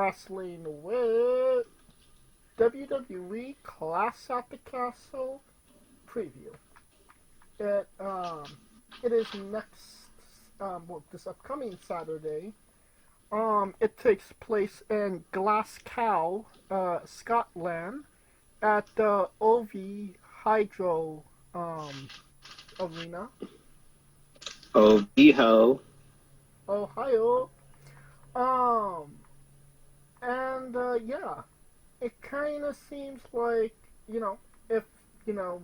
Wrestling with WWE Clash at the Castle preview. It it is this upcoming Saturday. It takes place in Glasgow, Scotland, at the OV Hydro Arena, Oh, ho. Ohio. Um, and yeah, it kind of seems like, if you know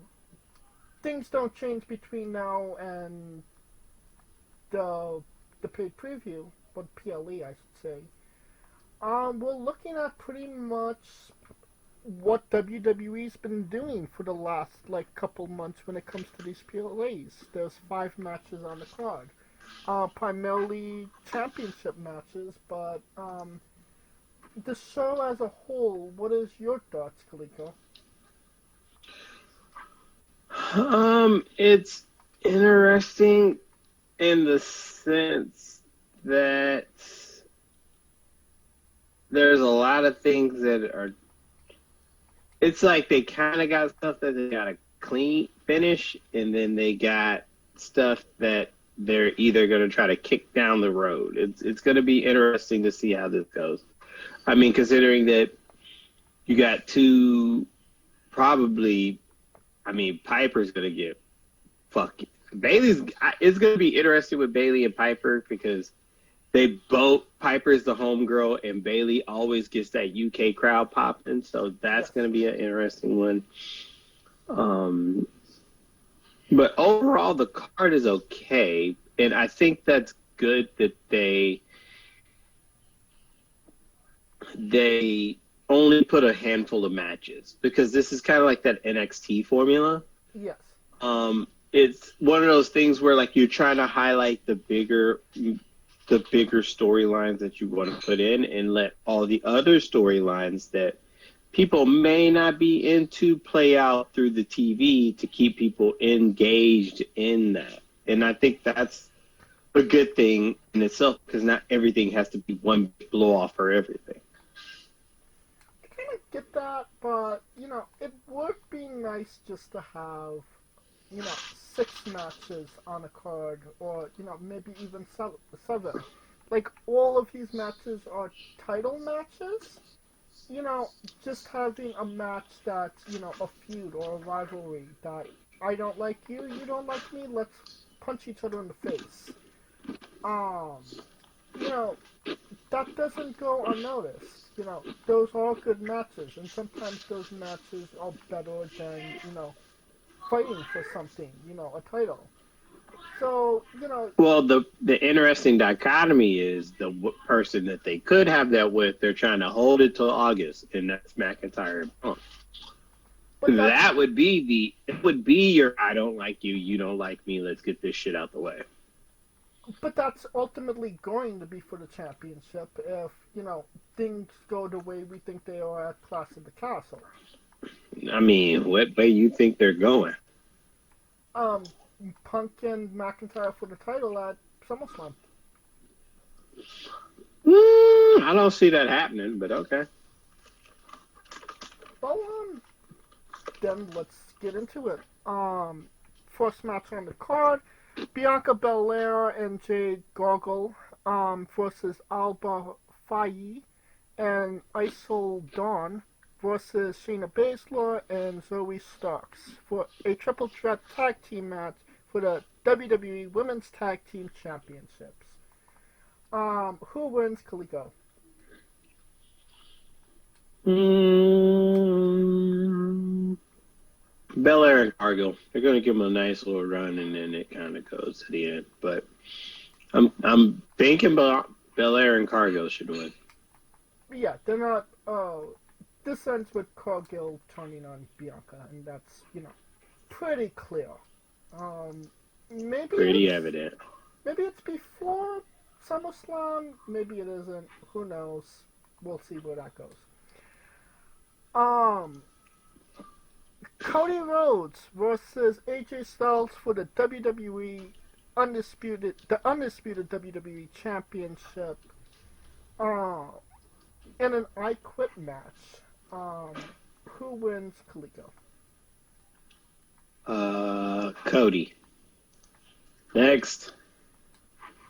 things don't change between now and the paid preview, but PLE I should say. We're looking at pretty much what WWE's been doing for the last couple months when it comes to these PLAs. There's 5 matches on the card, primarily championship matches, but the show as a whole. What is your thoughts, Kaliko? It's interesting in the sense that there's a lot of things that are. It's like they kind of got stuff that they got to clean finish, and then they got stuff that they're either going to try to kick down the road. It's going to be interesting to see how this goes. I mean, considering that you got two, probably. I mean, Piper's going to get fucking. It's going to be interesting with Bayley and Piper because they both. Piper's the homegirl, and Bayley always gets that UK crowd popping. So that's going to be an interesting one. But overall, the card is okay, and I think that's good that they only put a handful of matches because this is kind of like that NXT formula. Yes. It's one of those things where you're trying to highlight the bigger storylines that you want to put in and let all the other storylines that people may not be into play out through the TV to keep people engaged in that. And I think that's a good thing in itself because not everything has to be one blow off for everything. I kind of get that, but, it would be nice just to have, 6 matches on a card, or, maybe even 7. All of these matches are title matches. Just having a match that's, a feud or a rivalry that I don't like you, you don't like me, let's punch each other in the face. That doesn't go unnoticed. Those are good matches, and sometimes those matches are better than, fighting for something, a title. So, Well, the interesting dichotomy is the person that they could have that with, they're trying to hold it till August, and that's McIntyre and Punk. That would be your I don't like you, you don't like me, let's get this shit out the way. But that's ultimately going to be for the championship if, things go the way we think they are at Clash of the Castle. I mean, what way you think they're going? Punk and McIntyre for the title at SummerSlam. I don't see that happening, but okay. Well, then let's get into it. First match on the card, Bianca Belair and Jade Gargle versus Alba Faye and Isol Dawn versus Shayna Baszler and Zoe Starks for a triple threat tag team match for the WWE Women's Tag Team Championships. Who wins, Kaliko? Belair and Cargill. They're going to give them a nice little run, and then it kind of goes to the end. But I'm thinking Belair and Cargill should win. Yeah, they're not. This ends with Cargill turning on Bianca, and that's pretty clear. Maybe pretty evident. Maybe it's before SummerSlam. Maybe it isn't. Who knows? We'll see where that goes. Cody Rhodes versus AJ Styles for the undisputed WWE Championship. in an I Quit match, who wins, Kaliko? Cody. Next.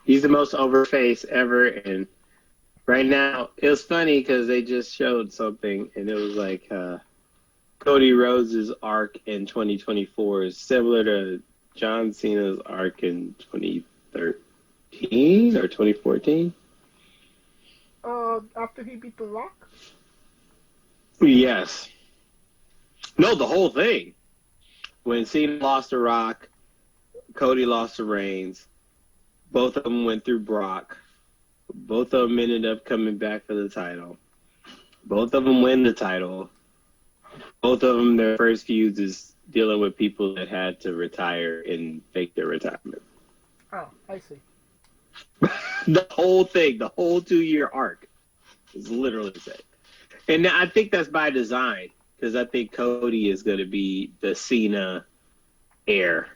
He's the most over face ever, and right now, it was funny because they just showed something, and it was like Cody Rhodes' arc in 2024 is similar to John Cena's arc in 2013 or 2014. After he beat The Rock? Yes. No, the whole thing. When Cena lost to Rock, Cody lost to Reigns. Both of them went through Brock. Both of them ended up coming back for the title. Both of them win the title. Both of them, their first feuds is dealing with people that had to retire and fake their retirement. Oh, I see. The whole thing, the whole 2-year arc is literally the same. And I think that's by design, because I think Cody is going to be the Cena heir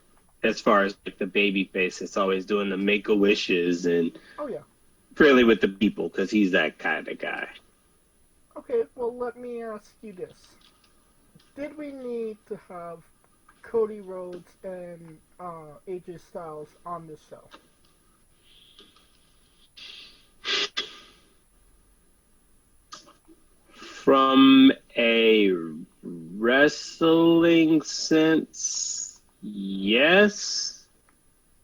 as far as like the baby face that's always doing the make-a-wishes and friendly with the people, because he's that kind of guy. Okay, well, let me ask you this. Did we need to have Cody Rhodes and AJ Styles on this show? From a wrestling sense, yes.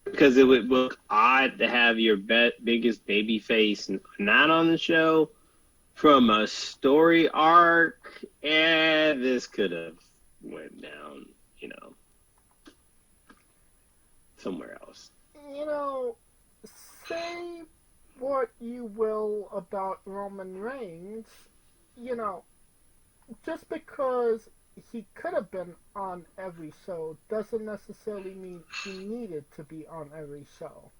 Because it would look odd to have your biggest baby face not on the show. From a story arc, this could have went down, somewhere else. Say what you will about Roman Reigns, just because he could have been on every show doesn't necessarily mean he needed to be on every show.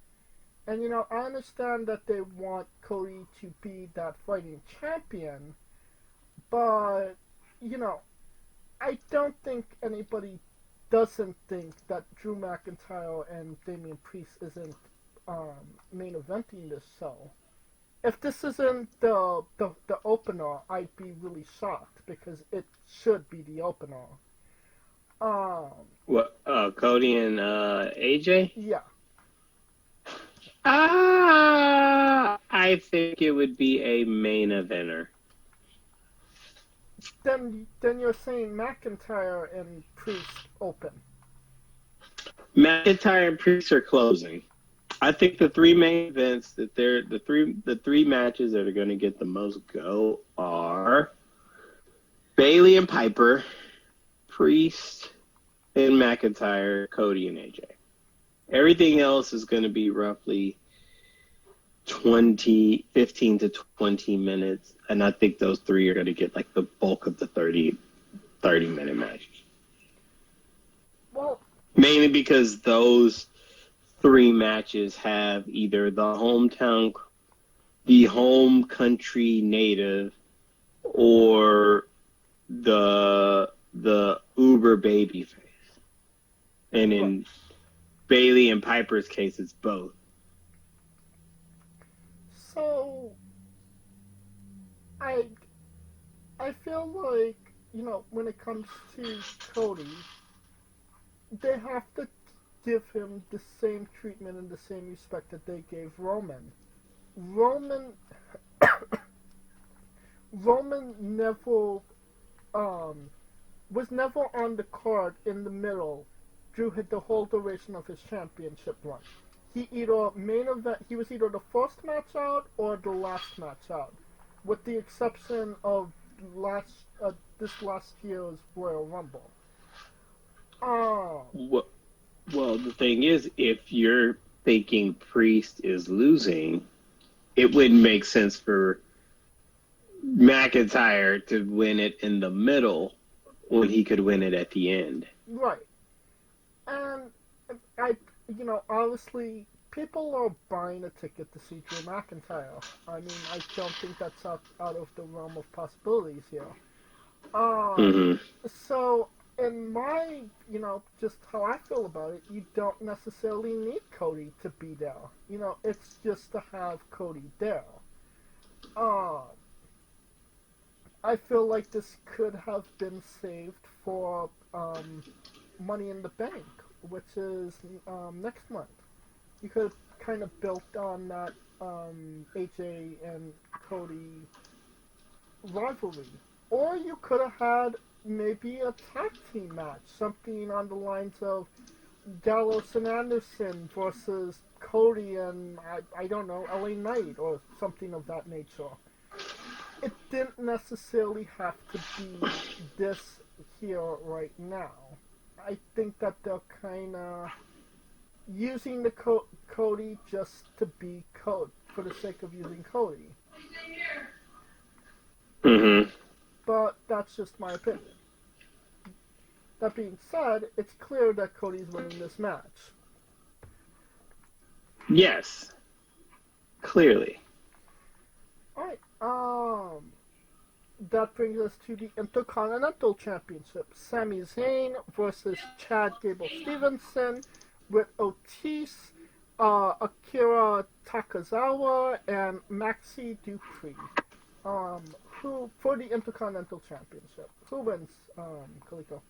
And, I understand that they want Cody to be that fighting champion, but, I don't think anybody doesn't think that Drew McIntyre and Damian Priest isn't main eventing this show. If this isn't the opener, I'd be really shocked, because it should be the opener. What, Cody and AJ? Yeah. I think it would be a main eventer. Then you're saying McIntyre and Priest open. McIntyre and Priest are closing. I think the three main events that the three matches that are going to get the most go are Bayley and Piper, Priest and McIntyre, Cody and AJ. Everything else is going to be roughly 15 to 20 minutes. And I think those three are going to get like the bulk of the 30-minute matches. Well, mainly because those three matches have either the home country native, or the uber baby face. And in Bayley and Piper's case, it's both. So, I feel like, when it comes to Cody, they have to give him the same treatment and the same respect that they gave Roman. Roman never was never on the card in the middle through the whole duration of his championship run. He was either the first match out or the last match out, with the exception of this last year's Royal Rumble. Well, the thing is, if you're thinking Priest is losing, it wouldn't make sense for McIntyre to win it in the middle when he could win it at the end. Right. And honestly, people are buying a ticket to see Drew McIntyre. I mean, I don't think that's out of the realm of possibilities here. So, in my, just how I feel about it, you don't necessarily need Cody to be there. It's just to have Cody there. I feel like this could have been saved for Money in the Bank, which is next month. You could have kind of built on that AJ and Cody rivalry. Or you could have had maybe a tag team match, something on the lines of Gallows and Anderson versus Cody and, I don't know, LA Knight or something of that nature. It didn't necessarily have to be this here right now. I think that they're kind of using the Cody just to be Cody, for the sake of using Cody. Mm-hmm. But that's just my opinion. That being said, it's clear that Cody's winning this match. Yes. Clearly. Alright, that brings us to the Intercontinental Championship. Sami Zayn versus Chad Gable Stevenson with Otis, Akira Takazawa, and Maxi Dupree. Who for the Intercontinental Championship? Who wins, Kaliko?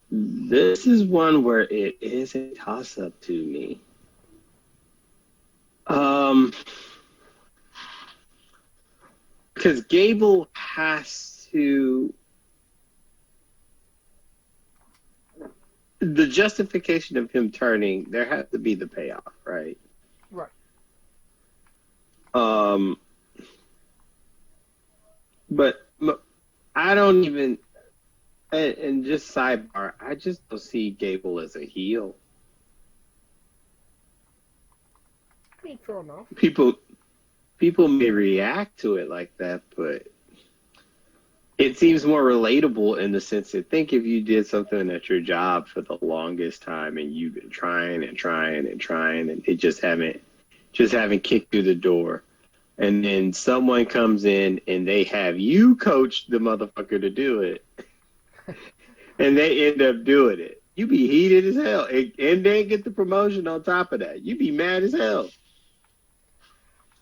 This is one where it is a toss-up to me. Because Gable has to. The justification of him turning, there has to be the payoff, right? Right. But I don't even. And just sidebar, I just don't see Gable as a heel. I mean, fair enough. People may react to it like that, but it seems more relatable in the sense that think if you did something at your job for the longest time and you've been trying and trying and trying and it just haven't kicked through the door, and then someone comes in and they have you coach the motherfucker to do it. And they end up doing it. You be heated as hell. And then get the promotion on top of that. You be mad as hell.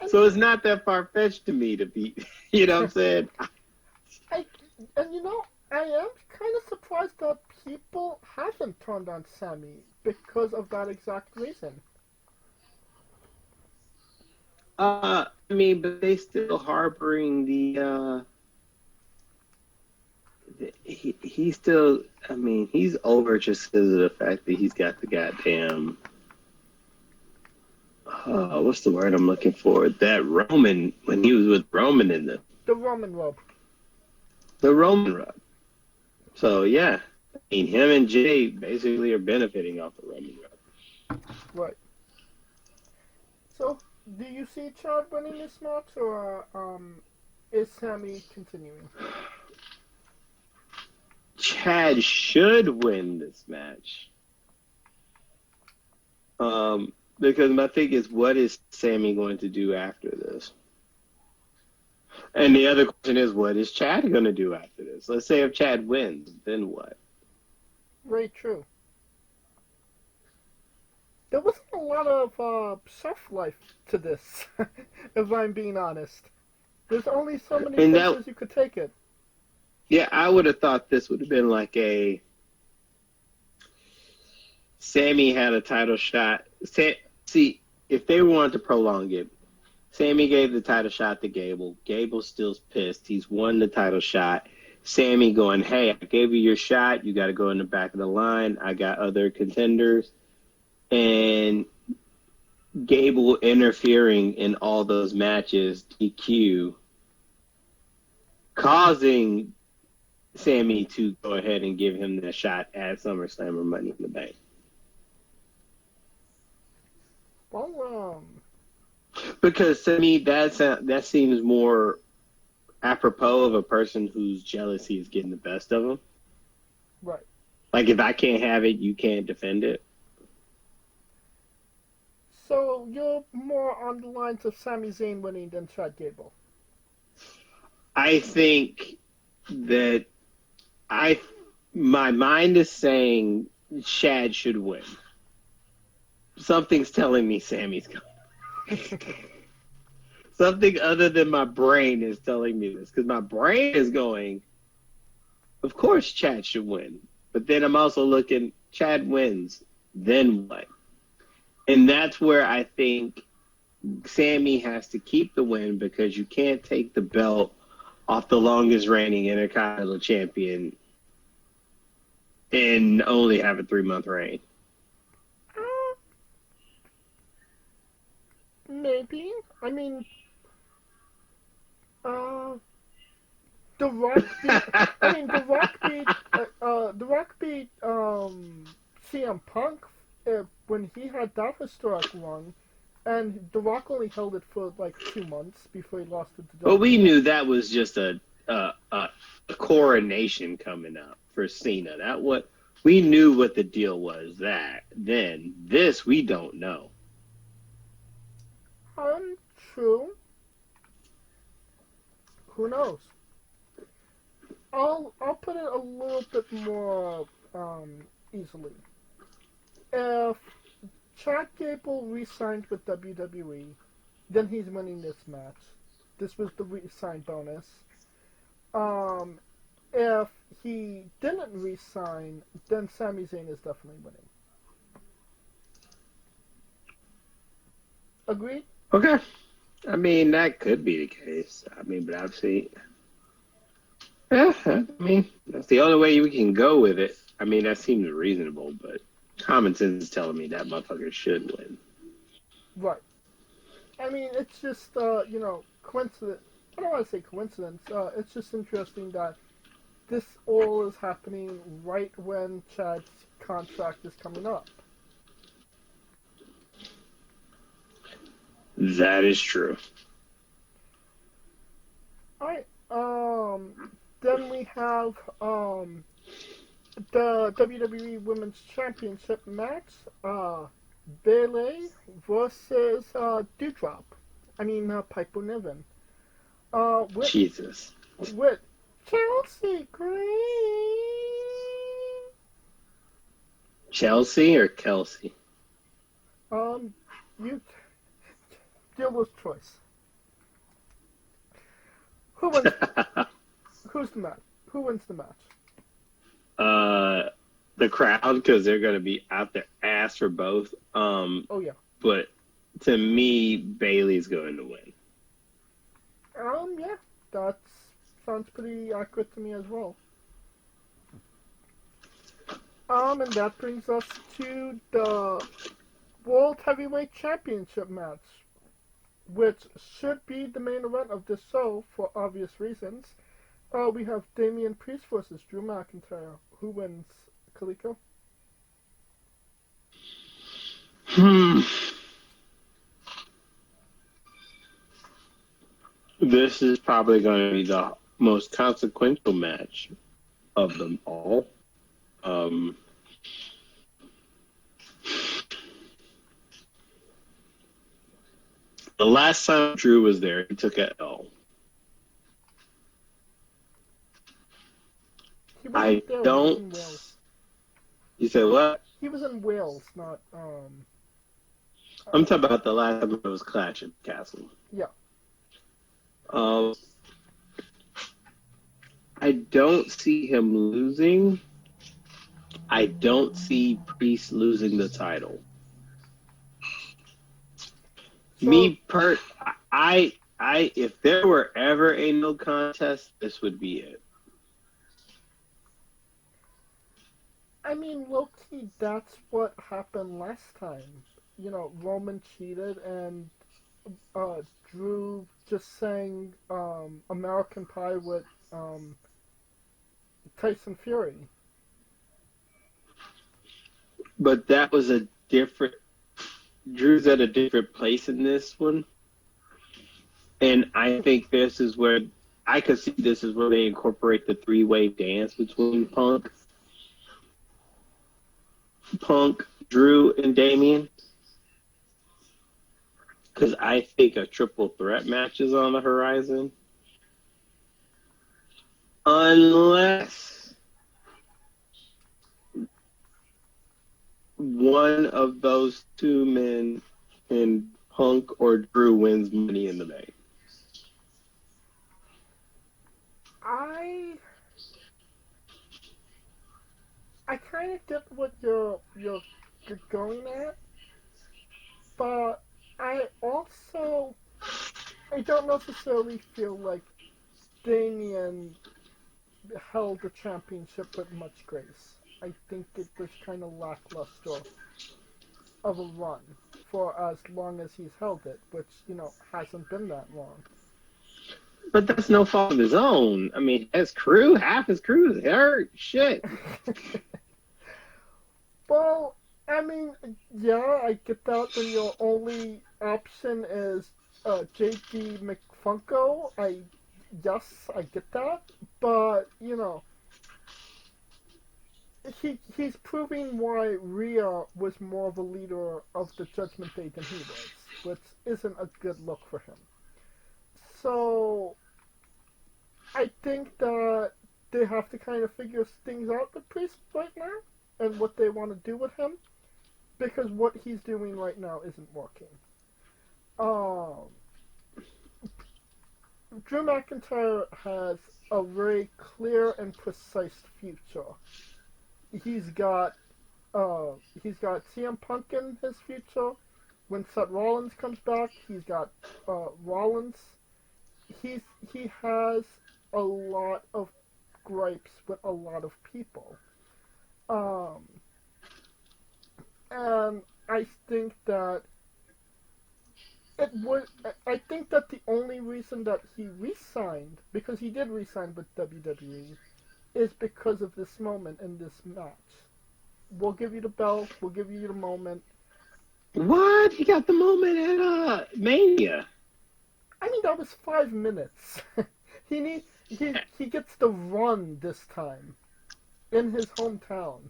So it's not that far-fetched to me to be, you know what I'm saying? I am kind of surprised that people haven't turned on Sami because of that exact reason. I mean, but they still harboring the, he still, I mean, he's over just because of the fact that he's got the goddamn, what's the word I'm looking for? That Roman, when he was with Roman in the Roman rub. The Roman rub. So, yeah. I mean, him and Jay basically are benefiting off the Roman rub. Right. So, do you see Chad winning this match, or is Sami continuing? Chad should win this match. Because my thing is, what is Sami going to do after this? And the other question is, what is Chad going to do after this? Let's say if Chad wins, then what? Very true. There wasn't a lot of shelf life to this, if I'm being honest. There's only so many places you could take it. Yeah, I would have thought this would have been like a Sami had a title shot. See, if they wanted to prolong it, Sami gave the title shot to Gable. Gable's still pissed. He's won the title shot. Sami going, hey, I gave you your shot. You got to go in the back of the line. I got other contenders. And Gable interfering in all those matches, DQ, causing Sami to go ahead and give him the shot at SummerSlam or Money in the Bank. Well, because to me, that seems more apropos of a person whose jealousy is getting the best of them. Right. Like, if I can't have it, you can't defend it. So you're more on the lines of Sami Zayn winning than Chad Gable? I think that my mind is saying Chad should win. Something's telling me Sami's coming. Something other than my brain is telling me this, because my brain is going, of course Chad should win. But then I'm also looking, Chad wins, then what? And that's where I think Sammy has to keep the win, because you can't take the belt off the longest reigning Intercontinental Champion and only have a 3-month reign. Maybe. I mean, The Rock beat. I mean, The Rock beat CM Punk when he had that historic run, and The Rock only held it for like 2 months before he lost it to WWE. But we knew that was just a coronation coming up for Cena. We knew what the deal was. This we don't know. True. Who knows? I'll put it a little bit more easily. If Chad Gable re-signed with WWE, then he's winning this match. This was the re-sign bonus. If he didn't re-sign, then Sami Zayn is definitely winning. Agreed? Okay. I mean, that could be the case. I mean, but I've seen... Yeah, I mean, that's the only way we can go with it. I mean, that seems reasonable, but common sense is telling me that motherfucker should win. Right. I mean, it's just, coincidence. I don't want to say coincidence. It's just interesting that this all is happening right when Chad's contract is coming up. That is true. Alright, then we have, the WWE Women's Championship match, Bayley versus, Doudrop. I mean, Piper Niven. Jesus. With Chelsea Green. Chelsea or Kelsey? Dealer's choice. Who wins? Who's the match? Who wins the match? The crowd, because they're going to be out their ass for both. Oh yeah. But to me, Bayley's going to win. Yeah, that sounds pretty accurate to me as well. And that brings us to the World Heavyweight Championship match, which should be the main event of this show for obvious reasons. We have Damian Priest versus Drew McIntyre. Who wins, Kaliko? This is probably going to be the most consequential match of them all. The last time Drew was there, he took a L. I don't. You said what? He was in Wales, not. I'm talking about the last time it was Clash at Castle. Yeah. I don't see him losing. I don't see Priest losing the title. So, if there were ever a no contest, this would be it. I mean, low-key, that's what happened last time. Roman cheated and Drew just sang American Pie with Tyson Fury. But that was a different... Drew's at a different place in this one. And I think this is where... I could see this is where they incorporate the three-way dance between Punk, Drew, and Damian. Because I think a triple threat match is on the horizon. Unless one of those two men in Punk or Drew wins Money in the Bank. I I kind of get what you're going at, but I also I don't necessarily feel like Damien held the championship with much grace. I think it was kind of lackluster of a run for as long as he's held it, which, hasn't been that long. But that's no fault of his own. I mean, half his crew is hurt. Shit. Well, I mean, yeah, I get that when your only option is JD McFunko. Yes, I get that, but he's proving why Rhea was more of a leader of the Judgment Day than he was, which isn't a good look for him. So I think that they have to kind of figure things out with Priest right now and what they want to do with him, because what he's doing right now isn't working. Um, Drew McIntyre has a very clear and precise future. He's got CM Punk in his future. When Seth Rollins comes back, he's got Rollins. He has a lot of gripes with a lot of people. Um, and I think that I think that the only reason that he re-signed, because he did re-sign with WWE, is because of this moment in this match. We'll give you the belt. We'll give you the moment. What? He got the moment at Mania. I mean, that was 5 minutes. He gets the run this time in his hometown.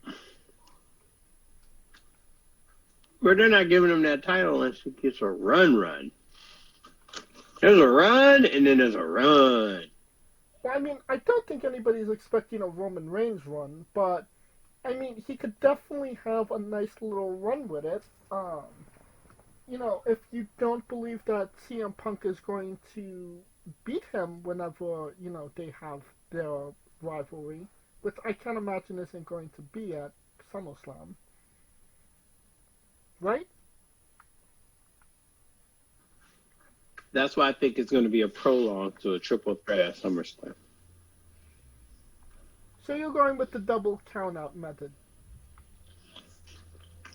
But they're not giving him that title unless he gets a run. There's a run, and then there's a run. Well, I mean, I don't think anybody's expecting a Roman Reigns run, but I mean, he could definitely have a nice little run with it. If you don't believe that CM Punk is going to beat him whenever, they have their rivalry, which I can't imagine isn't going to be at SummerSlam. Right? That's why I think it's going to be a prolong to a triple threat at SummerSlam. So you're going with the double count-out method?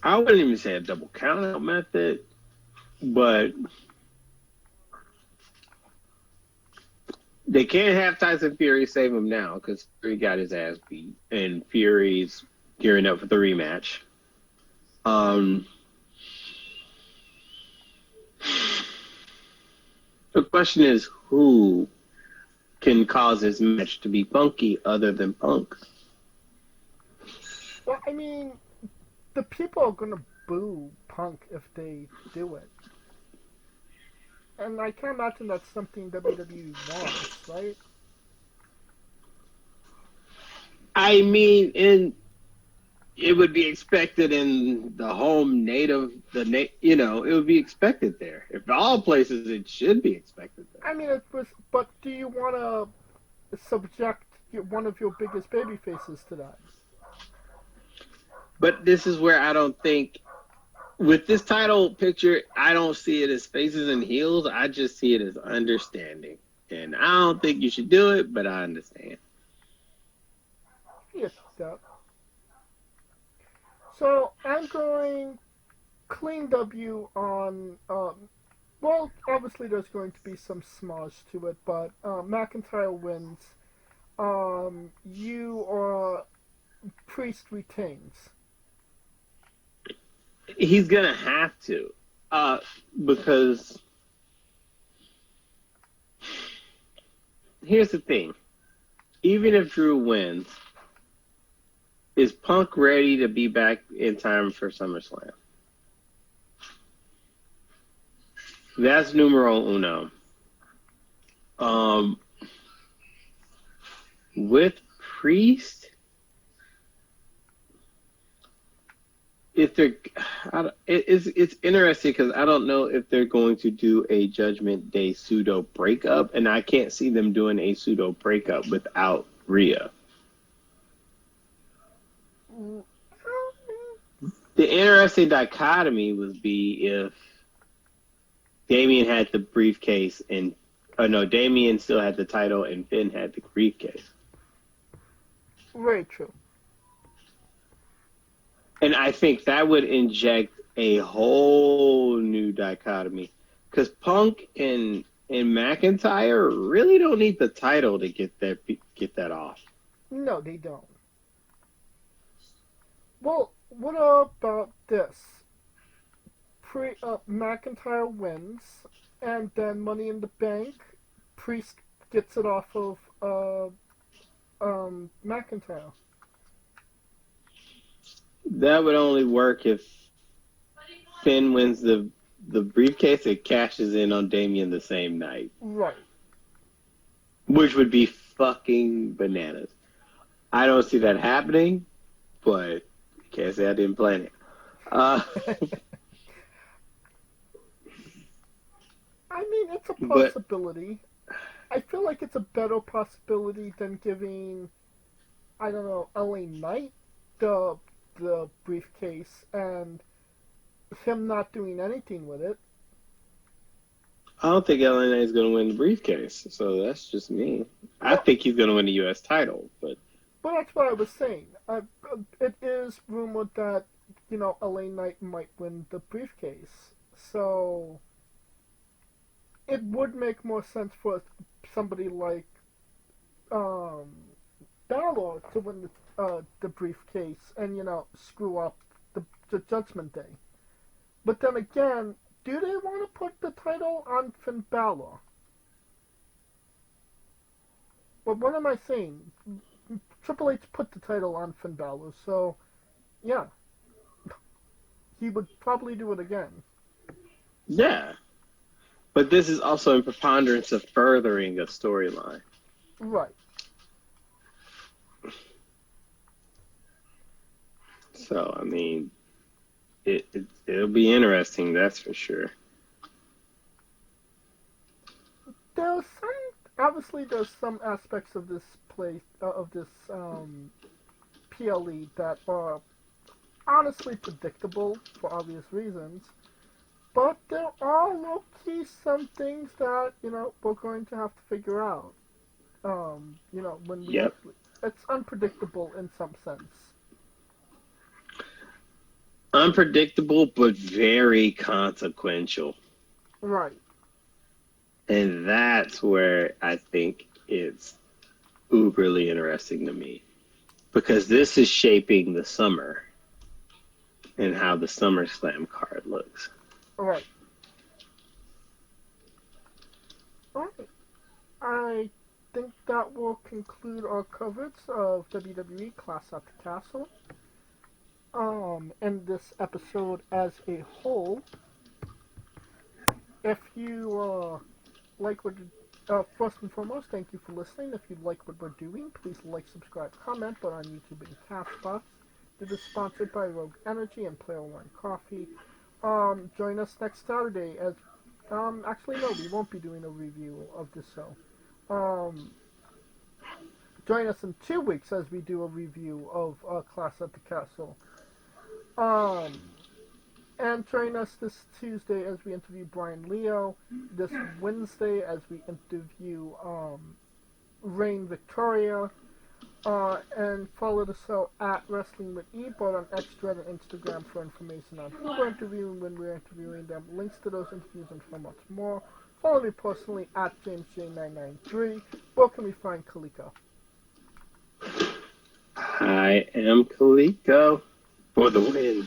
I wouldn't even say a double count-out method, but they can't have Tyson Fury save him now because Fury got his ass beat, and Fury's gearing up for the rematch. The question is, who can cause this match to be funky other than Punk? Well, I mean, the people are going to boo Punk if they do it. And I can't imagine that's something WWE wants, right? I mean, it would be expected in the home native, it would be expected there. If all places, it should be expected there. I mean, but do you want to subject one of your biggest baby faces to that? But this is where I don't think, with this title picture, I don't see it as faces and heels. I just see it as understanding. And I don't think you should do it, but I understand. Yes, that. So I'm going clean W on. Well, obviously there's going to be some smudge to it, but McIntyre wins. Priest retains. He's gonna have to, because here's the thing: even if Drew wins, is Punk ready to be back in time for SummerSlam? That's numero uno. With Priest, if they're, it's interesting because I don't know if they're going to do a Judgment Day pseudo breakup, and I can't see them doing a pseudo breakup without Rhea. The interesting dichotomy would be if Damian had the briefcase and, oh no, Damian still had the title and Finn had the briefcase. Very true. And I think that would inject a whole new dichotomy. Because Punk and McIntyre really don't need the title to get that off. No, they don't. Well, what about this? McIntyre wins, and then Money in the Bank, Priest gets it off of McIntyre. That would only work if Finn wins the briefcase and cashes in on Damian the same night. Right. Which would be fucking bananas. I don't see that happening, but can't say I didn't plan it. I mean, it's a possibility. I feel like it's a better possibility than giving, I don't know, LA Knight the briefcase and him not doing anything with it. I don't think LA Knight is going to win the briefcase, so that's just me. I think he's going to win the U.S. title, but that's what I was saying. It is rumored that, LA Knight might win the briefcase. So it would make more sense for somebody like Balor to win the briefcase and, screw up the Judgment Day. But then again, do they want to put the title on Finn Balor? Well, what am I saying? Triple H put the title on Finn Balor, so yeah, he would probably do it again. Yeah, but this is also in preponderance of furthering a storyline. Right. So I mean, it'll be interesting, that's for sure. There's some aspects of this PLE that are honestly predictable for obvious reasons, but there are low-key some things that we're going to have to figure out. When we actually, it's unpredictable in some sense. Unpredictable, but very consequential. Right. And that's where I think it's uberly interesting to me. Because this is shaping the summer and how the SummerSlam card looks. Right. Alright. I think that will conclude our coverage of WWE Clash at the Castle. And this episode as a whole. If you like what, first and foremost, thank you for listening. If you like what we're doing, please like, subscribe, comment, but on YouTube and Castbox. It is sponsored by Rogue Energy and Player One Coffee. Join us next Saturday as, actually no, we won't be doing a review of this show. Join us in 2 weeks as we do a review of Clash at the Castle. And join us this Tuesday as we interview Brian Leo. This Wednesday as we interview Reign Victoria. And follow the show at Wrestling with E, both on X, Thread, and Instagram for information on who we're interviewing, when we're interviewing them, links to those interviews, and so much more. Follow me personally at JamesJ993. Where can we find Kaliko? I am Kaliko for the win.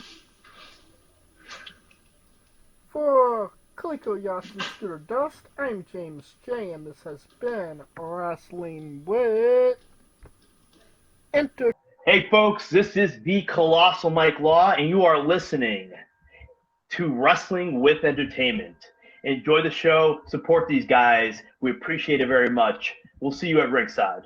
For Kaliko Yacht and Scooter Dust, I'm James J, and this has been Wrestling with Hey folks, this is the Colossal Mike Law, and you are listening to Wrestling with Entertainment. Enjoy the show, support these guys. We appreciate it very much. We'll see you at ringside.